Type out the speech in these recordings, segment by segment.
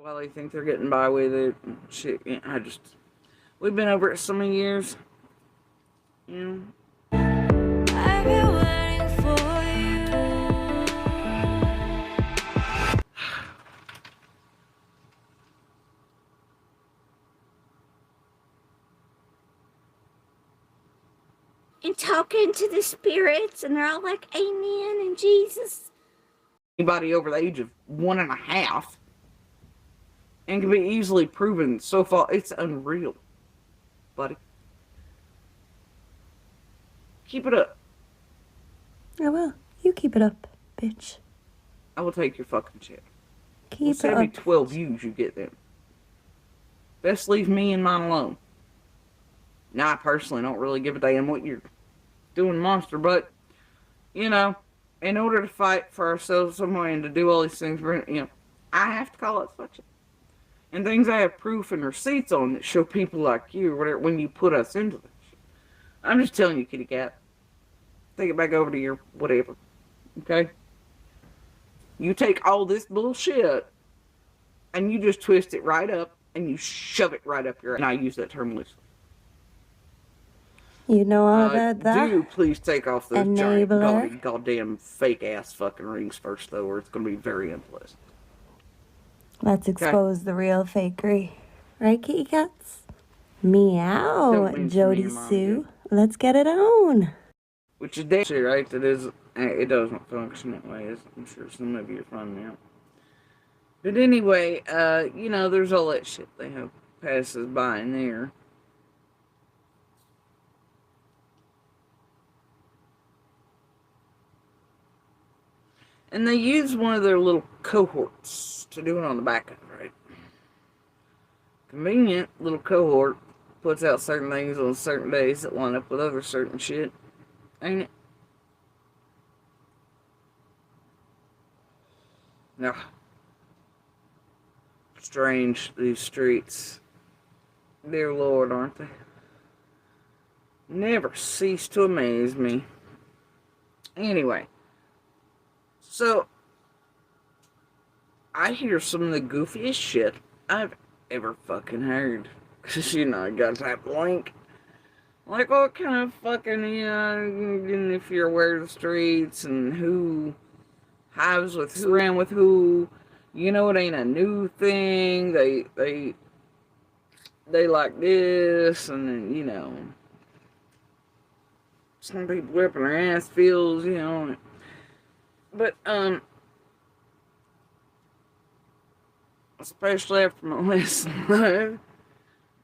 Well, they think they're getting by with it. Shit, we've been over it so many years. You know. I've been waiting for you. And talking to the spirits, and they're all like, amen, and Jesus. Anybody over the age of 1.5, and can be easily proven so far. It's unreal, buddy. Keep it up. I will. You keep it up, bitch. I will take your fucking shit. Keep it every up. 12 views you get them. Best leave me and mine alone. Now, I personally don't really give a damn what you're doing, monster, but, you know, in order to fight for ourselves somewhere and to do all these things, you know, I have to call it such. And things I have proof and receipts on that show people like you, or whatever, when you put us into this. I'm just telling you, kitty cat. Take it back over to your whatever. Okay? You take all this bullshit, and you just twist it right up, and you shove it right up your ass. And I use that term loosely. You know all about that? Do please take off those giant, goddamn fake-ass fucking rings first, though, or it's going to be very unpleasant. Let's expose the real fakery. Right, kitty cats? Meow, JodiSue. Let's get it on. Which is damn sure, right? It doesn't function that way, as I'm sure some of you are finding out. But anyway, you know, there's all that shit they have passes by in there. And they use one of their little cohorts to do it on the back end, right? Convenient little cohort puts out certain things on certain days that line up with other certain shit. Ain't it? No. Strange, these streets. Dear Lord, aren't they? Never cease to amaze me. Anyway. So, I hear some of the goofiest shit I've ever fucking heard. Cause, you know, I gotta type a link. Like, what kind of fucking, you know, if you're aware of the streets and who hives with who, ran with who, you know, it ain't a new thing. They like this, and then, you know, some people whipping their ass feels, you know. But, especially after my last life,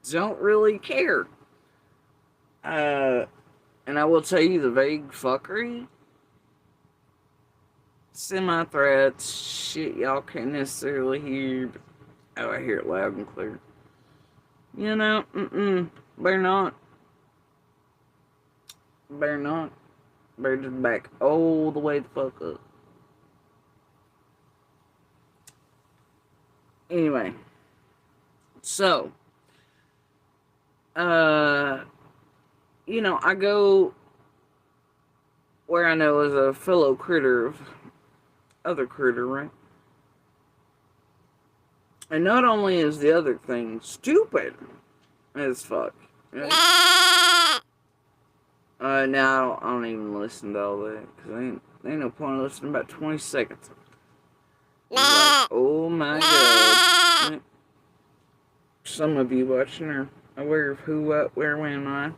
don't really care. And I will tell you the vague fuckery, semi-threats, shit y'all can't necessarily hear, but, oh, I hear it loud and clear. You know, better not. Better not. Better just back all the way the fuck up. Anyway, so, you know, I go where I know is a fellow critter of other critter, right? And not only is the other thing stupid as fuck, right? Now I don't even listen to all that, because ain't no point in listening about 20 seconds. Like, oh my god. Some of you watching are aware of who, what, where, when, why.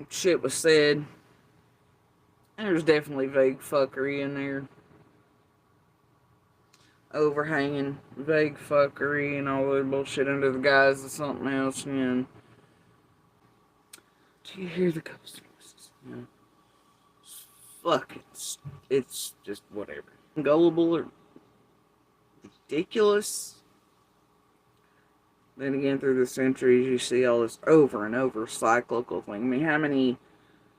Shit was said. And there's definitely vague fuckery in there. Overhanging vague fuckery and all that bullshit under the guise of something else. And do you hear the ghost voices? You know? Fuck, it's just whatever. Gullible or ridiculous. Then again, through the centuries, you see all this over and over cyclical thing. I mean, how many,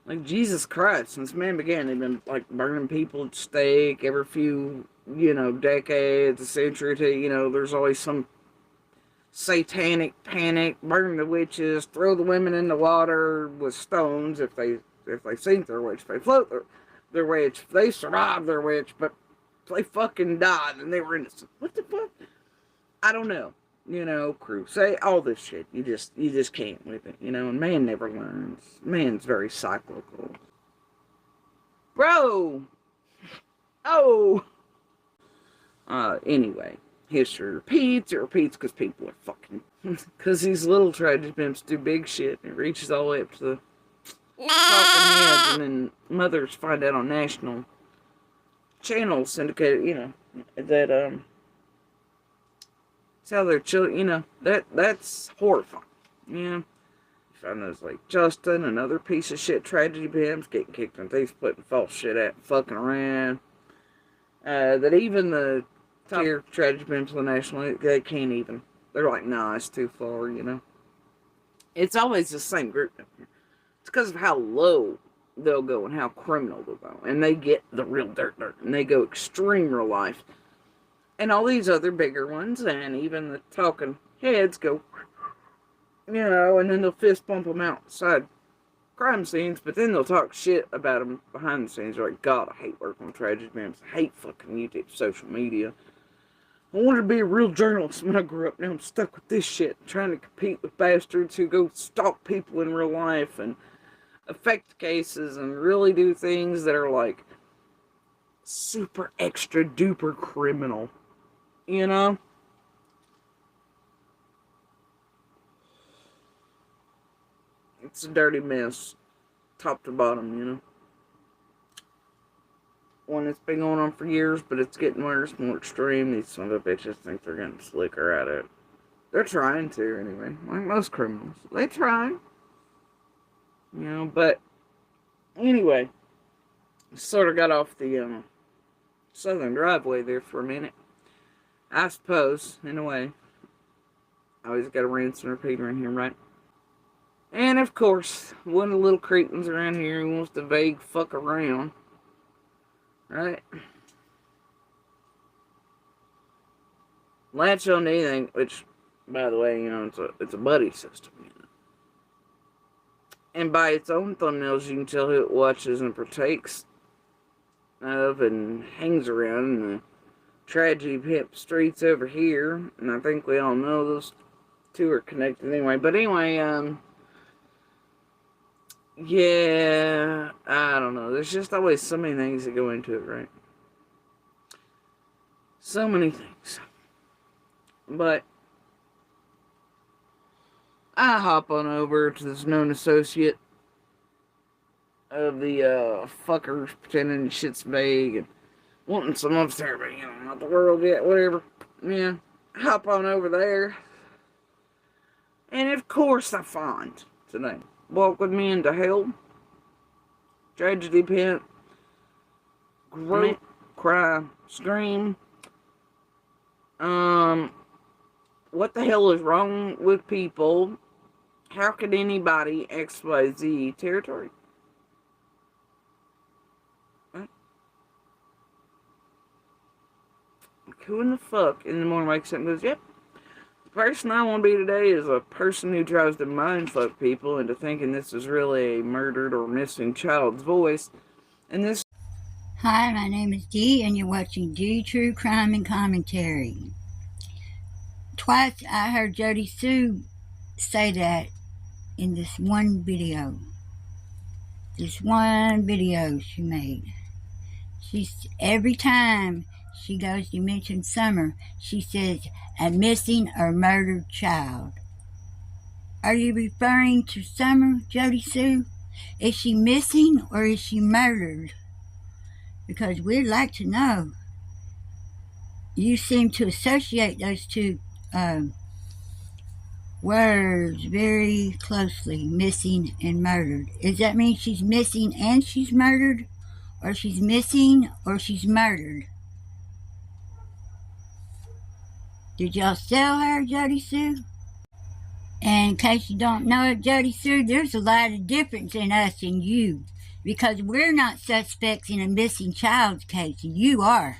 like, Jesus Christ, since man began, they've been, like, burning people at stake every few, you know, decades, a century or two. You know, there's always some satanic panic, burn the witches, throw the women in the water with stones if they sink their witch, if they float their witch, if they survive their witch. But they fucking died and they were innocent. What the fuck? I don't know. Crew, say all this shit. You just can't with it, and man never learns. Man's very cyclical. Bro! Oh! Anyway, history repeats. It repeats because people are fucking... Because these little tragedy pimps do big shit. And it reaches all the way up to the talking heads. And then mothers find out on national channels syndicated, that, it's how their children, that's horrifying. You find those like Justin, another piece of shit tragedy pimps getting kicked in the teeth, putting false shit at, fucking around. That even the top tier tragedy pimps on the national, they can't even. They're like, nah, it's too far, It's always the same group. It's because of how low they'll go and how criminal they'll go. And they get the real dirt. And they go extreme real life. And all these other bigger ones, and even the talking heads go, and then they'll fist bump them outside crime scenes, but then they'll talk shit about them behind the scenes. They're like, God, I hate working with tragedy pimps. I hate fucking YouTube, social media. I wanted to be a real journalist when I grew up. Now I'm stuck with this shit, trying to compete with bastards who go stalk people in real life and affect cases and really do things that are like super extra duper criminal. It's a dirty mess, top to bottom, One that's been going on for years, but it's getting worse, more extreme. These son of a bitches think they're getting slicker at it. They're trying to, anyway. Like most criminals. They try. But anyway, sort of got off the southern driveway there for a minute. I suppose, in a way. I always got a rinse and repeat around here, right? And, of course, one of the little cretins around here who wants to vague fuck around. Right? Latch on to anything, which, by the way, it's a buddy system, And by its own thumbnails, you can tell who it watches and partakes of and hangs around in the tragedy pimp streets over here. And I think we all know those two are connected anyway. But anyway, yeah, I don't know. There's just always so many things that go into it, right? So many things. But I hop on over to this known associate of the fuckers pretending shit's vague and wanting some of there, but not the world yet, whatever. Yeah, hop on over there. And of course I find today, walk with me into hell, tragedy pimp, grope, cry, scream. What the hell is wrong with people? How could anybody XYZ territory? What? Who in the fuck in the morning wakes up and goes, yep, the person I want to be today is a person who tries to mindfuck people into thinking this is really a murdered or missing child's voice. And this... Hi, my name is Dee, and you're watching D True Crime and Commentary. Twice I heard JodiSue say that in this one video. This one video she made. Every time she goes to mention Summer, she says, a missing or murdered child. Are you referring to Summer, JodiSue? Is she missing or is she murdered? Because we'd like to know. You seem to associate those two words very closely, missing and murdered. Does that mean she's missing and she's murdered? Or she's missing or she's murdered? Did y'all sell her, JodiSue? And in case you don't know it, JodiSue, there's a lot of difference in us and you. Because we're not suspects in a missing child's case. You are.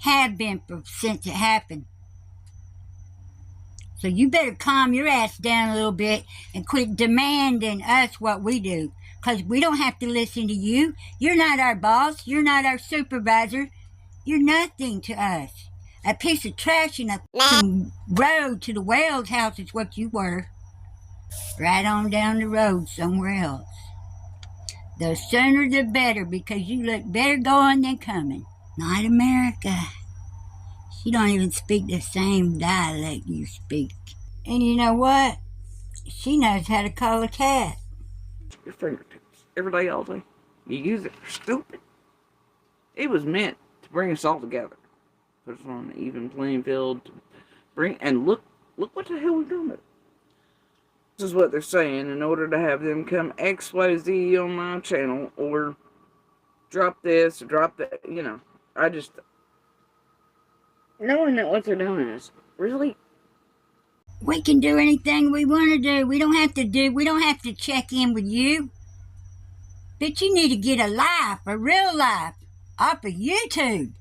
Have been since it happened. So you better calm your ass down a little bit and quit demanding us what we do. Because we don't have to listen to you. You're not our boss. You're not our supervisor. You're nothing to us. A piece of trash in a f***ing road to the Wells house is what you were. Right on down the road somewhere else. The sooner the better, because you look better going than coming. Not America. She don't even speak the same dialect you speak. And you know what? She knows how to call a cat. Your fingertips. Every day, all day. You use it for stupid. It was meant to bring us all together. Put us on an even playing field. And look what the hell we've done with it. This is what they're saying. In order to have them come XYZ on my channel, or drop this, or drop that, you know. I just... Knowing that what they're doing is really... We can do anything we want to do. We don't have to check in with you. But you need to get a life, a real life, off of YouTube.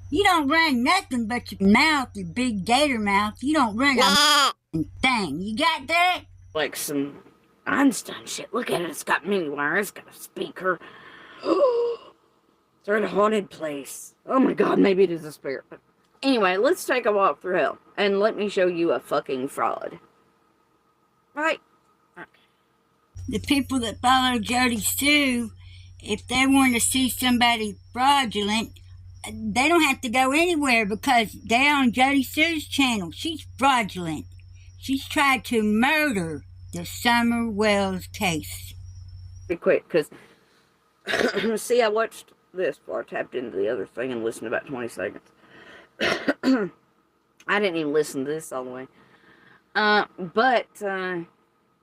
You don't run nothing but your mouth, your big gator mouth. You don't run a thing. You got that? Like some Einstein shit. Look at it. It's got mini wires. It's got a speaker. It's in a haunted place. Oh my god, maybe it is a spirit. But anyway, let's take a walk through hell. And let me show you a fucking fraud. Right? Okay. The people that follow JodiSue, if they want to see somebody fraudulent, they don't have to go anywhere because they're on JodiSue's channel. She's fraudulent. She's tried to murder the Summer Wells case. Be quick, because see, I watched this before I tapped into the other thing and listened about 20 seconds. I didn't even listen to this all the way. But I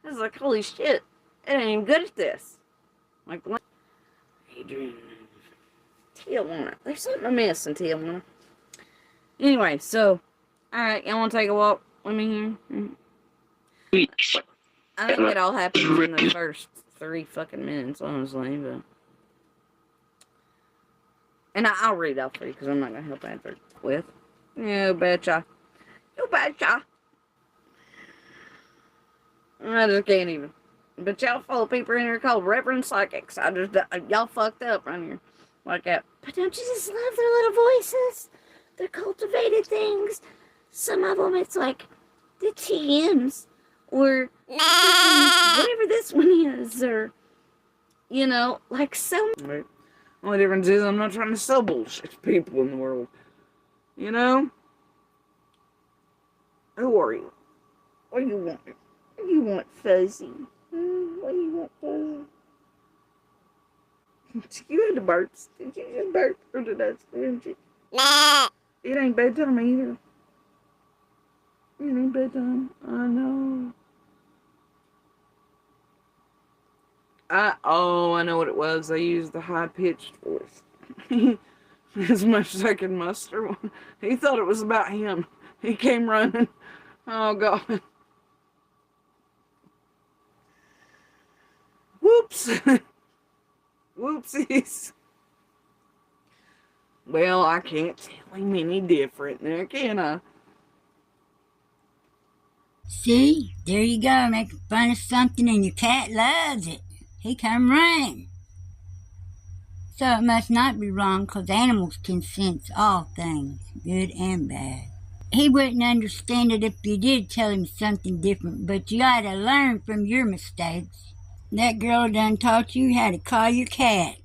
was like, holy shit, it ain't even good at this. Like, what? Adrian. Tijuana. There's something amiss in Tijuana. Anyway, so, alright, y'all want to take a walk with me here? I think it all happens in the first 3 fucking minutes, honestly, but... And I'll read off for you, because I'm not going to help answer with. You betcha. You betcha. I just can't even. But y'all follow people in here called Reverend Psychics. Y'all fucked up right here. Like that. But don't you just love their little voices? Their cultivated things. Some of them, it's like the TMs. Or whatever this one is. Or, you know, like so. Right. Only difference is I'm not trying to sell bullshit to people in the world. You know? Who are you? What do you want? What do you want, Fuzzy? What do you want, Fuzzy? You had the burps. Did you just burp? Or did I scream you? It ain't bedtime either. It ain't bedtime. I know. I know what it was. I used the high-pitched voice. As much as I could muster. He thought it was about him. He came running. Oh, God. Whoops. Whoopsies. Well, I can't tell him any different now, can I? See? There you go, making fun of something and your cat loves it. He come running. So it must not be wrong, because animals can sense all things, good and bad. He wouldn't understand it if you did tell him something different, but you gotta learn from your mistakes. That girl done taught you how to call your cat.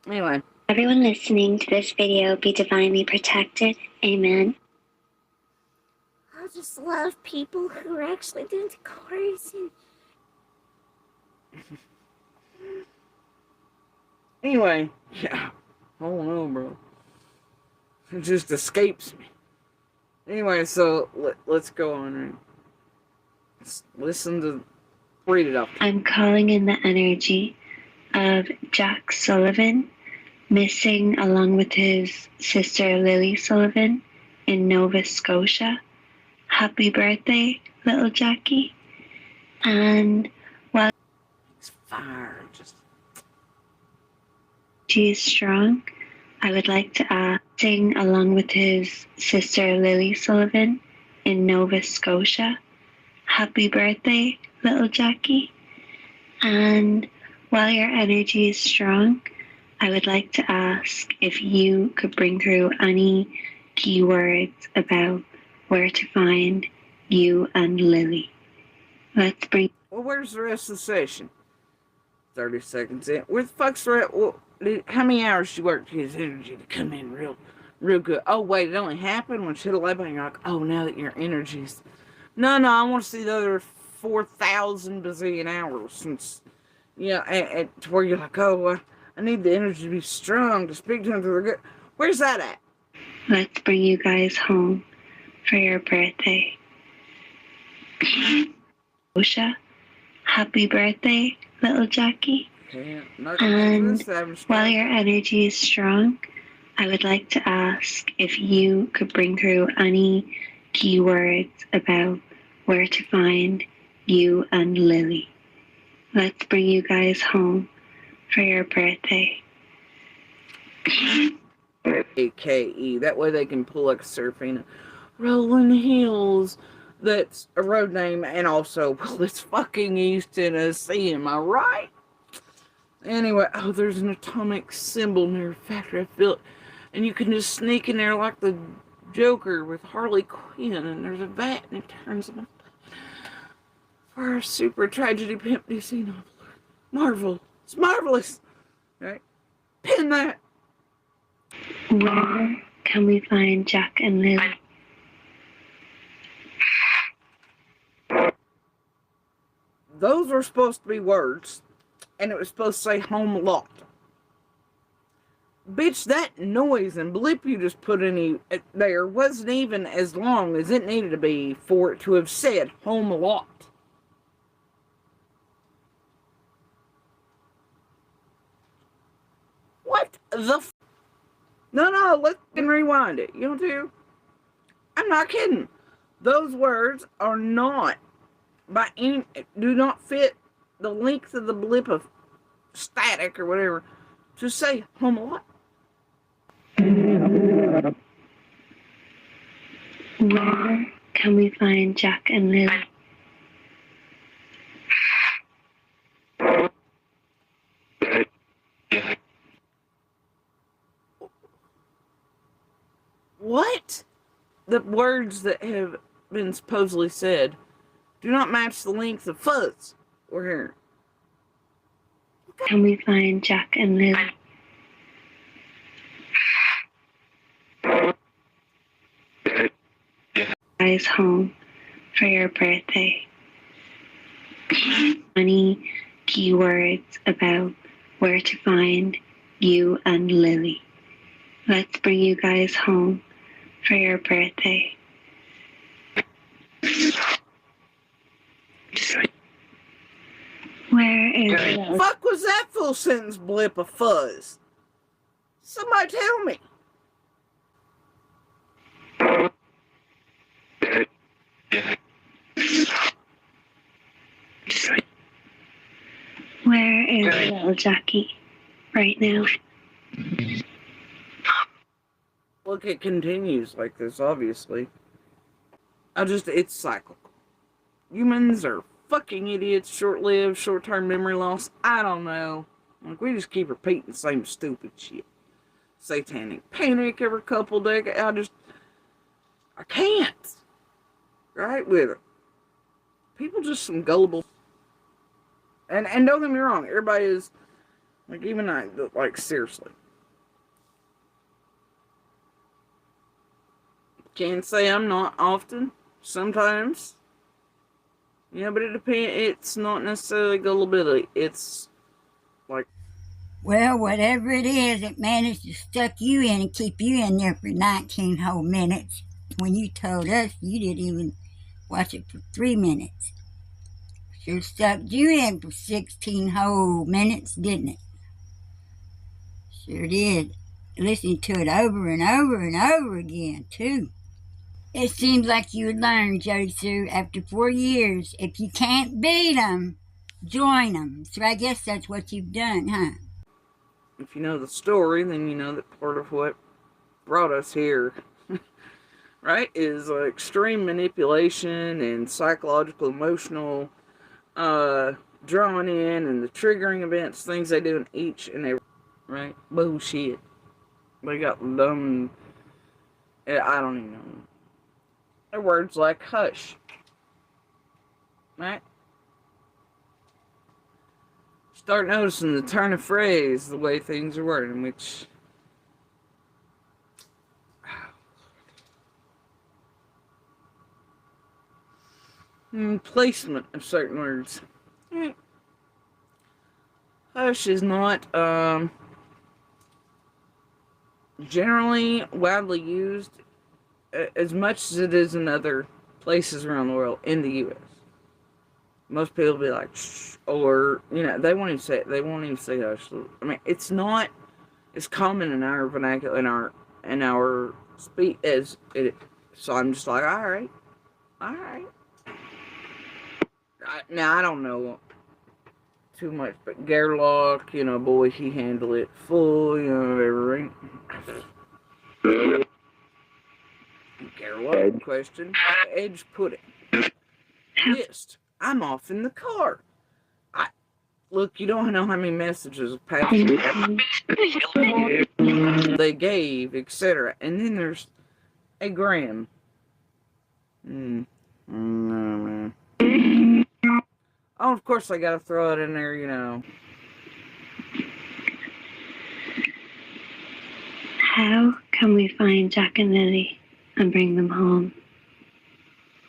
Anyway. Everyone listening to this video be divinely protected. Amen. I just love people who are actually doing the chorus and... Anyway, yeah. Oh no, bro. It just escapes me. Anyway, so let's go on. Right? Let's listen to... Read it up. I'm calling in the energy of Jack Sullivan, missing along with his sister Lily Sullivan in Nova Scotia. Happy birthday, little Jackie. And while it's fire, just she is strong, I would like to sing along with his sister Lily Sullivan in Nova Scotia. Happy birthday, little Jackie. And while your energy is strong, I would like to ask if you could bring through any keywords about where to find you and Lily. Let's bring... Well, where's the rest of the session? 30 seconds in. Where the fuck's the rest? Well, how many hours she worked to get his energy to come in real good? Oh, wait, it only happened when she hit 11. You're like, oh, now that your energy's... No, I want to see the other 4,000 bazillion hours since, to where you're like, oh, I need the energy to be strong to speak to them through the good. Where's that at? Let's bring you guys home for your birthday. Osha, happy birthday, little Jackie. Okay, And while your energy is strong, I would like to ask if you could bring through any keywords about where to find you and Lily. Let's bring you guys home for your birthday. AKE. That way they can pull like a surfing. Rolling Hills. That's a road name, and also, well, it's fucking East Tennessee, am I right? Anyway, oh, there's an atomic symbol near a factory, I feel it. And you can just sneak in there like the Joker with Harley Quinn, and there's a vat, and it turns them for our super tragedy pimp DC novel. Marvel. It's marvelous. Right? Pin that. Where can we find Jack and Lily? Those were supposed to be words, and it was supposed to say home a lot. Bitch, that noise and blip you just put in there wasn't even as long as it needed to be for it to have said home a lot. What the f? No, let's rewind it. You know too? I'm not kidding. Those words are not do not fit the length of the blip of static or whatever to say home a lot. Where can we find Jack and Lily? What? The words that have been supposedly said do not match the length of fuzz we're hearing. Can we find Jack and Lily? Guys home for your birthday. Any keywords about where to find you and Lily. Let's bring you guys home for your birthday. Where is Fuck was that full sentence blip of fuzz? Somebody tell me. Where is little Jackie right now? Look, it continues like this, obviously. It's cyclical. Humans are fucking idiots, short-lived, short-term memory loss. I don't know. Like, we just keep repeating the same stupid shit. Satanic panic every couple decades. I can't. Right with it. People just some gullible. And don't get me wrong, everybody is, like, even I, like, seriously. Can't say I'm not often. Sometimes. Yeah, but it depends. It's not necessarily gullibility. It's like... Well, whatever it is, it managed to stuck you in and keep you in there for 19 whole minutes. When you told us you didn't even watch it for 3 minutes. Sure stuck you in for 16 whole minutes, didn't it? Sure did. Listening to it over and over and over again, too. It seems like you learned, JodiSue, after 4 years, if you can't beat them, join them. So I guess that's what you've done, huh? If you know the story, then you know that part of what brought us here, right, is extreme manipulation and psychological, emotional drawing in and the triggering events, things they do in each and every. right? Bullshit. They got dumb, I don't even know. They're words like hush, right? Start noticing the turn of phrase, the way things are worded, which... placement of certain words. Hush is not generally widely used as much as it is in other places around the world in the U.S. Most people will be like, shh, or, you know, they won't even say it. They won't even say hush. I mean, it's not as common in our vernacular, in our speech as it. So I'm just like, all right. Now, I don't know too much, but Gerlach, you know, boy, he handled it full, you know, everything. Gerlach, question, Edge pudding. List, I'm off in the car. Look, you don't know how many messages passed they gave, etc. And then there's a gram. No, man. Oh, of course I gotta throw it in there, you know. How can we find Jack and Lily and bring them home?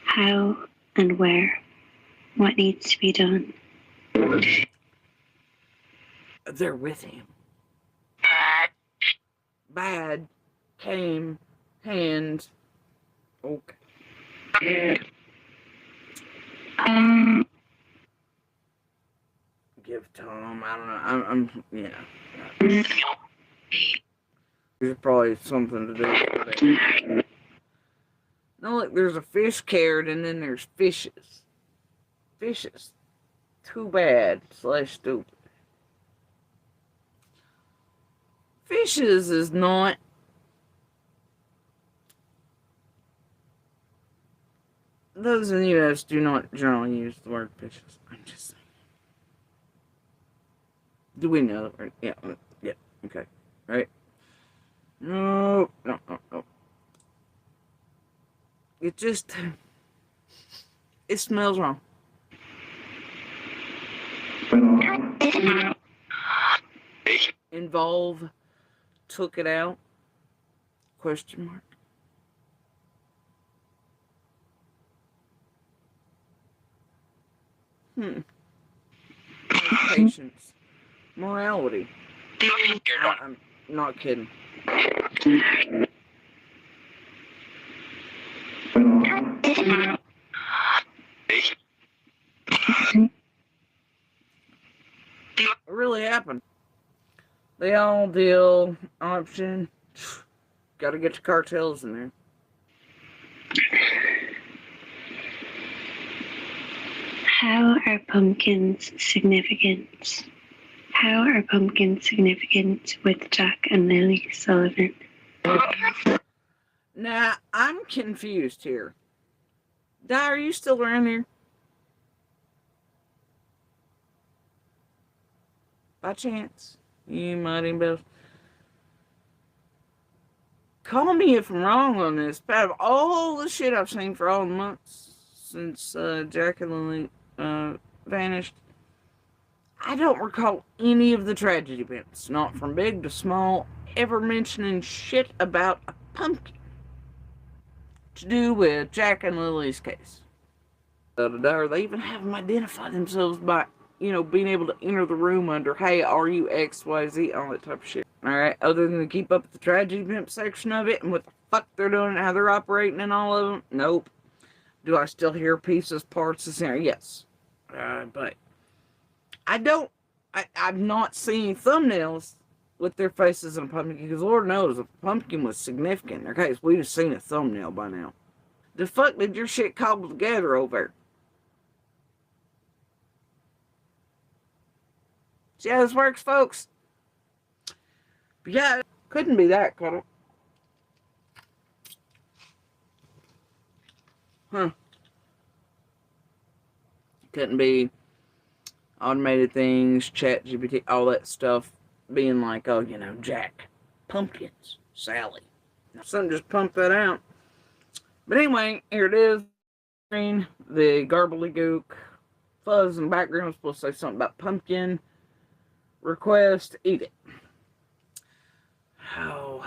How and where? What needs to be done? They're with him. Bad. Came. Hand. Okay. Give Tom, I don't know. I'm you know. There's probably something to do with it. No, look, there's a fish carrot and then there's fishes. Fishes. Too bad / stupid. Fishes is not... Those in the U.S. do not generally use the word fishes. I'm just saying. Do we know that? Yeah, okay. Right? No. It just... It smells wrong. Involve, took it out, question mark. Patience, morality. I'm not kidding. It really happened. They all deal option. Gotta get your cartels in there. How are pumpkins significant? How are pumpkins significant with Jack and Lily Sullivan? Now, I'm confused here. Di, are you still around here? By chance? You might even be. Call me if I'm wrong on this. But out of all the shit I've seen for all the months since Jack and Lily vanished, I don't recall any of the tragedy events, not from big to small, ever mentioning shit about a pumpkin to do with Jack and Lily's case. Or they even have them identify themselves by, you know, being able to enter the room under, hey, are you XYZ, all that type of shit. Alright, other than to keep up with the tragedy pimp section of it and what the fuck they're doing and how they're operating and all of them, nope. Do I still hear pieces, parts, etc.? Yes. But I've not seen thumbnails with their faces in a pumpkin, because Lord knows if a pumpkin was significant in their case, we'd have seen a thumbnail by now. The fuck did your shit cobble together over there? See how this works, folks? But yeah, it couldn't be that, could it? Huh. Couldn't be automated things, chat, GPT, all that stuff being like, oh, you know, Jack, pumpkins, Sally. Now, something just pumped that out. But anyway, here it is. The garbledygook fuzz in the background is supposed to say something about pumpkin. Request, eat it. Oh.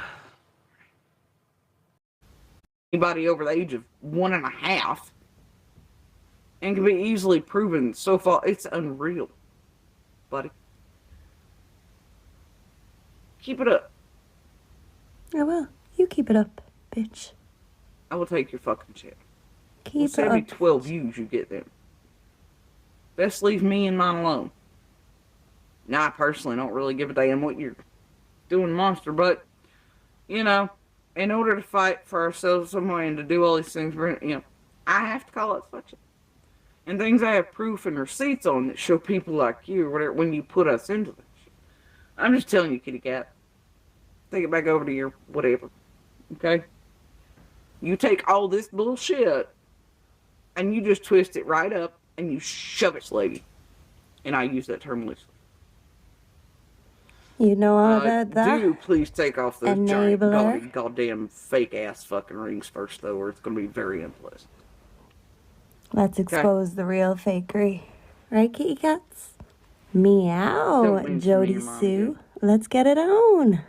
Anybody over the age of 1.5 and can be easily proven so far. It's unreal, buddy. Keep it up. I will. You keep it up, bitch. I will take your fucking shit. Keep it every up. 12 views you get them. Best leave me and mine alone. Now, I personally don't really give a damn what you're doing, monster, but, you know, in order to fight for ourselves somewhere and to do all these things, you know, I have to call it such. And things I have proof and receipts on that show people like you or whatever when you put us into this shit. I'm just telling you, kitty cat. Take it back over to your whatever. Okay? You take all this bullshit and you just twist it right up and you shove it, lady. And I use that term loosely. You know all about that? Do please take off those giant, Enabler. goddamn fake ass fucking rings first, though, or it's going to be very unpleasant. Let's expose the real fakery. Right, kitty cats? Meow, Don't mention me, Mom, JodiSue. Let's get it on.